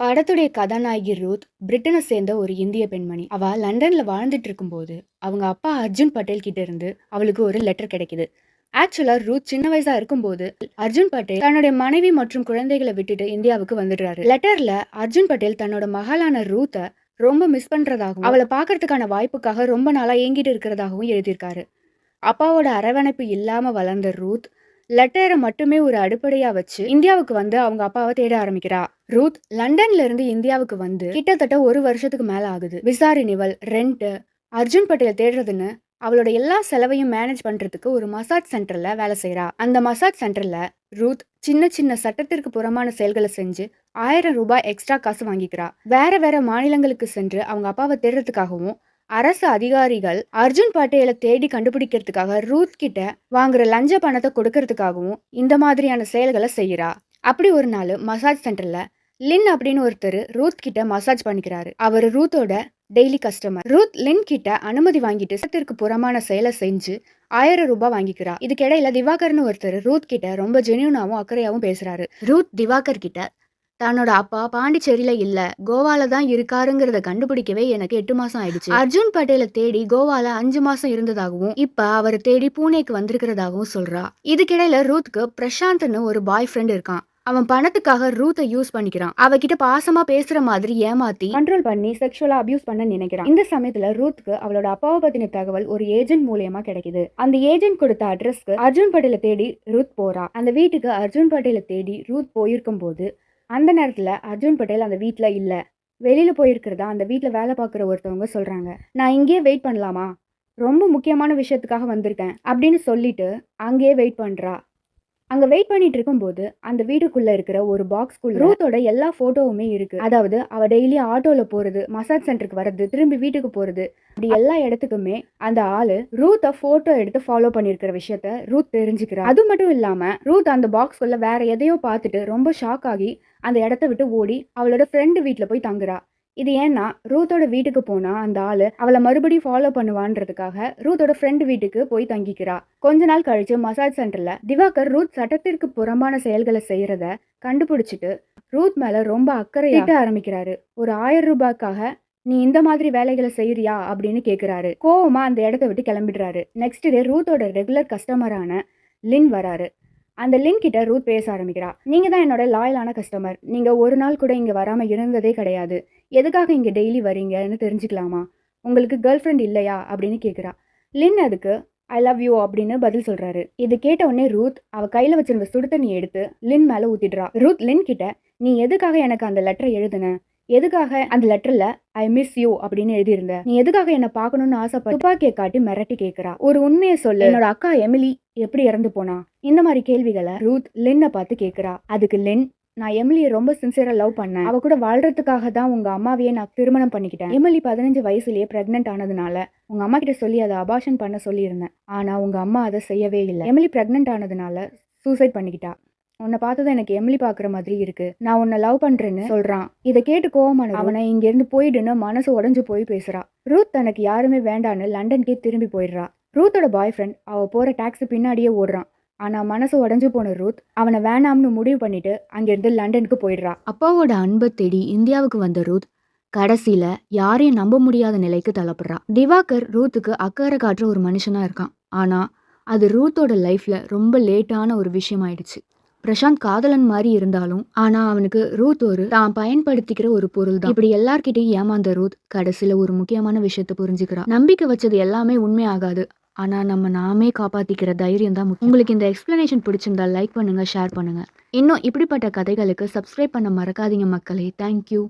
படத்துடைய கதாநாயகி ரூத் பிரிட்டனை சேர்ந்த ஒரு இந்திய பெண்மணி. அவ லண்டன்ல வாழ்ந்துட்டு இருக்கும்போது அவங்க அப்பா அர்ஜுன் பட்டேல் கிட்ட இருந்து அவளுக்கு ஒரு லெட்டர் கிடைக்குது. ஆக்சுவலா ரூத் சின்ன வயசா இருக்கும்போது அர்ஜுன் பட்டேல் தன்னுடைய மனைவி மற்றும் குழந்தைகளை விட்டுட்டு இந்தியாவுக்கு வந்துடுறாரு. லெட்டர்ல அர்ஜுன் பட்டேல் தன்னோட மகளான ரூத்தை ரொம்ப மிஸ் பண்றதாகவும் அவளை பாக்குறதுக்கான வாய்ப்புக்காக ரொம்ப நாளா ஏங்கிட்டு இருக்கிறதாகவும் எழுதியிருக்காரு. அப்பாவோட அரவணைப்பு இல்லாம வளர்ந்த ரூத் லெட்டரை மட்டுமே ஒரு அடிப்படையா வச்சு இந்தியாவுக்கு வந்து அவங்க அப்பாவை தேட ஆரம்பிக்கிறா. ரூத் லண்டன்ல இருந்து இந்தியாவுக்கு வந்து கிட்டத்தட்ட ஒரு வருஷத்துக்கு மேல ஆகுது. Visa renewal, rent, Arjun Patel தேடுறதுன்னு அவளோட எல்லா செலவையும் மேனேஜ் பண்றதுக்கு ஒரு மசாஜ் சென்டர்ல வேலை செய்யறா. அந்த மசாஜ் சென்டர்ல ரூத் சின்ன சின்ன சட்டத்திற்கு புறமான செயல்களை செஞ்சு 1000 ரூபாய் எக்ஸ்ட்ரா காசு வாங்கிக்கிறா. வேற வேற மாநிலங்களுக்கு சென்று அவங்க அப்பாவை தேடுறதுக்காகவும் அரசு அதிகாரிகள் அர்ஜுன் பட்டேலை தேடி கண்டுபிடிக்கிறதுக்காக ரூத் கிட்ட வாங்குற லஞ்ச பணத்தை கொடுக்கறதுக்காகவும் இந்த மாதிரியான செயல்களை செய்யறா. அப்படி ஒரு நாள் மசாஜ் சென்டர்ல லின் அப்படின்னு ஒருத்தர் ரூத் கிட்ட மசாஜ் பண்ணிக்கிறாரு. அவர் ரூத்தோட டெய்லி கஸ்டமர். ரூத் லின் கிட்ட அனுமதி வாங்கிட்டு சட்டத்திற்கு புறமான செயலை செஞ்சு 1000 ரூபாய் வாங்கிக்கிறா. இதுக்கிடையில திவாகர்னு ஒருத்தர் ரூத் கிட்ட ரொம்ப ஜெனியூனாவும் அக்கறையாவும் பேசுறாரு. ரூத் திவாகர் கிட்ட தன்னோட அப்பா பாண்டிச்சேரியில இல்ல, கோவால தான் இருக்காருங்கிறத கண்டுபிடிக்கவே எனக்கு 8 மாசம் ஆயிடுச்சு. அர்ஜுன் பட்டேலை தேடி கோவால 5 மாசம் இருந்ததாகவும் இப்ப அவரை தேடி பூனேக்கு வந்திருக்கிறதாகவும் சொல்றா. இதுக்கிடையில ரூத்க்கு பிரசாந்த்னு ஒரு பாய் ஃப்ரெண்ட் இருக்கான். அவன் பணத்துக்காக ரூத்தை யூஸ் பண்ணிக்கிறான். அவகிட்ட பாசமா பேசுற மாதிரி ஏமாத்தி கண்ட்ரோல் பண்ணி செக்ஷுவலா அபியூஸ் பண்ண நினைக்கிறான். இந்த சமயத்துல ரூத்க்கு அவளோட அப்பாவை பத்தின தகவல் ஒரு ஏஜென்ட் மூலியமா கிடைக்குது. அந்த ஏஜென்ட் கொடுத்த அட்ரஸ்க்கு அர்ஜுன் பட்டேலை தேடி ரூத் போறா. அந்த வீட்டுக்கு அர்ஜுன் பட்டேலை தேடி ரூத் போயிருக்கும் போது அந்த நேரத்துல அர்ஜுன் பட்டேல் அந்த வீட்டுல இல்ல, வெளியில போயிருக்கிறதா அந்த வீட்டுல வேலை பார்க்குற ஒருத்தவங்க சொல்றாங்க. நான் இங்கேயே வெயிட் பண்ணலாமா, ரொம்ப முக்கியமான விஷயத்துக்காக வந்திருக்கேன் அப்படின்னு சொல்லிட்டு அங்கேயே வெயிட் பண்றா. அங்க வெயிட் பண்ணிட்டு இருக்கும்போது அந்த வீட்டுக்குள்ள இருக்கிற ஒரு பாக்ஸ்குள்ள ரூத்தோட எல்லா போட்டோவுமே இருக்கு. அதாவது அவ டெய்லி ஆட்டோல போறது, மசாஜ் சென்டருக்கு வர்றது, திரும்பி வீட்டுக்கு போறது, அப்படி எல்லா இடத்துக்குமே அந்த ஆளு ரூத்தை போட்டோ எடுத்து ஃபாலோ பண்ணிருக்கிற விஷயத்த ரூத் தெரிஞ்சுக்கிறா. அது மட்டும் இல்லாம ரூத் அந்த பாக்ஸ்குள்ள வேற எதையோ பார்த்துட்டு ரொம்ப ஷாக் ஆகி அந்த இடத்த விட்டு ஓடி அவளோட ஃப்ரெண்டு வீட்டுல போய் தங்குறா. இது ஏன்னா ரூத்தோட வீட்டுக்கு போனா அந்த ஆளு அவளை மறுபடியும் ஃபாலோ பண்ணுவான்றதுக்காக ரூத்தோட ஃப்ரெண்டு வீட்டுக்கு போய் தங்கிக்கிறா. கொஞ்ச நாள் கழிச்சு மசாஜ் சென்டர்ல திவாகர் ரூத் சட்டத்திற்கு புறம்பான செயல்களை செய்யறத கண்டுபிடிச்சிட்டு ரூத் மேல ரொம்ப அக்கறையா ஆரம்பிக்கிறாரு. ஒரு 1000 ரூபாய்க்காக நீ இந்த மாதிரி வேலைகளை செய்யறியா அப்படின்னு கேக்குறாரு. கோவமா அந்த இடத்த விட்டு கிளம்பிடுறாரு. நெக்ஸ்ட் டே ரூத்தோட ரெகுலர் கஸ்டமரான லின் வராரு. அந்த லின் கிட்ட ரூத் பேச ஆரம்பிக்கிறா. நீங்க தான் என்னோட லாயலான கஸ்டமர், நீங்க ஒரு நாள் கூட இங்க வராம இருந்ததே கிடையாது, எதுக்காக இங்க டெய்லி வரீங்கன்னு தெரிஞ்சுக்கலாமா, உங்களுக்கு கேர்ள் ஃப்ரெண்ட் இல்லையா அப்படின்னு கேக்குறா. லின் அதுக்கு ஐ லவ் யூ அப்படின்னு பதில் சொல்றாரு. இது கேட்ட உடனே ரூத் அவ கையில வச்சிருந்த சுடு தண்ணி எடுத்து லின் மேல ஊத்திடுறா. ரூத் லின் கிட்ட நீ எதுக்காக எனக்கு அந்த லெட்டரை எழுதுன, எதுக்காக அந்த லெட்டர்ல ஐ மிஸ் யூ அப்படின்னு எழுதியிருந்த, நீ எதுக்காக என்ன பார்க்கணும்னு ஆசைப்பட்டு துப்பாக்கியை காட்டி மிரட்டி கேட்கிறா. ஒரு உண்மையை சொல்லு, என்னோட அக்கா எமிலி எப்படி இறந்து போனா, இந்த மாதிரி கேள்விகளை ரூத் லின்னை பார்த்து கேட்கிறா. அதுக்கு லின், நான் எமிலியை ரொம்ப சின்சியரா லவ் பண்ணேன், அவ கூட வாழ்றதுக்காக தான் உங்க அம்மாவையே நான் திருமணம் பண்ணிக்கிட்டேன். எமிலி 15 வயசுலயே பிரெக்னென்ட் ஆனதுனால உங்க அம்மா கிட்ட சொல்லி அதை அபார்ஷன் பண்ண சொல்லியிருந்தேன். ஆனா உங்க அம்மா அதை செய்யவே இல்லை. எமிலி பிரெக்னென்ட் ஆனதுனால சூசைட் பண்ணிக்கிட்டா. உன்னை பார்த்ததும் எனக்கு எமிலி பாக்குற மாதிரி இருக்கு, நான் உன்னை லவ் பண்றேன்னு சொல்றான். இதை கேட்டு கோவமான அவனை இங்க இருந்து போயிடுன்னு மனசு உடஞ்சு போய் பேசுறா. ரூத் தனக்கு யாருமே வேண்டான்னு லண்டனுக்கே திரும்பி போயிடுறா. ரூத்தோட பாய் ஃப்ரெண்ட் அவ போற டாக்ஸி பின்னாடியே ஓடுறான். ஆனா மனசு உடஞ்சு போன ரூத் அவனை வேணாம்னு முடிவு பண்ணிட்டு அங்கிருந்து லண்டனுக்கு போயிடுறா. அப்பாவோட அன்பை தேடி இந்தியாவுக்கு வந்த ரூத் கடைசியில யாரையும் நம்ப முடியாத நிலைக்கு தள்ளப்படுறா. திவாகர் ரூத்துக்கு அக்கறை காட்டுற ஒரு மனுஷனா இருக்கான். ஆனா அது ரூத்தோட லைஃப்ல ரொம்ப லேட்டான ஒரு விஷயம் ஆயிடுச்சு. பிரசாந்த் காதலன் மாதிரி இருந்தாலும் ஆனா அவனுக்கு ரூத் ஒரு தான் பயன்படுத்திக்கிற ஒரு பொருள் தான். இப்படி எல்லார்கிட்டையும் ஏமாந்த ரூத் கடைசியில ஒரு முக்கியமான விஷயத்த புரிஞ்சுக்கிறா. நம்பிக்கை வச்சது எல்லாமே உண்மை ஆகாது, ஆனா நம்ம நாமே காப்பாத்திக்கிற தைரியம் தான் முக்கியம். உங்களுக்கு இந்த எக்ஸ்பிளனேஷன் பிடிச்சிருந்தா லைக் பண்ணுங்க, ஷேர் பண்ணுங்க. இன்னும் இப்படிப்பட்ட கதைகளுக்கு சப்ஸ்கிரைப் பண்ண மறக்காதீங்க மக்களே. தேங்க்யூ.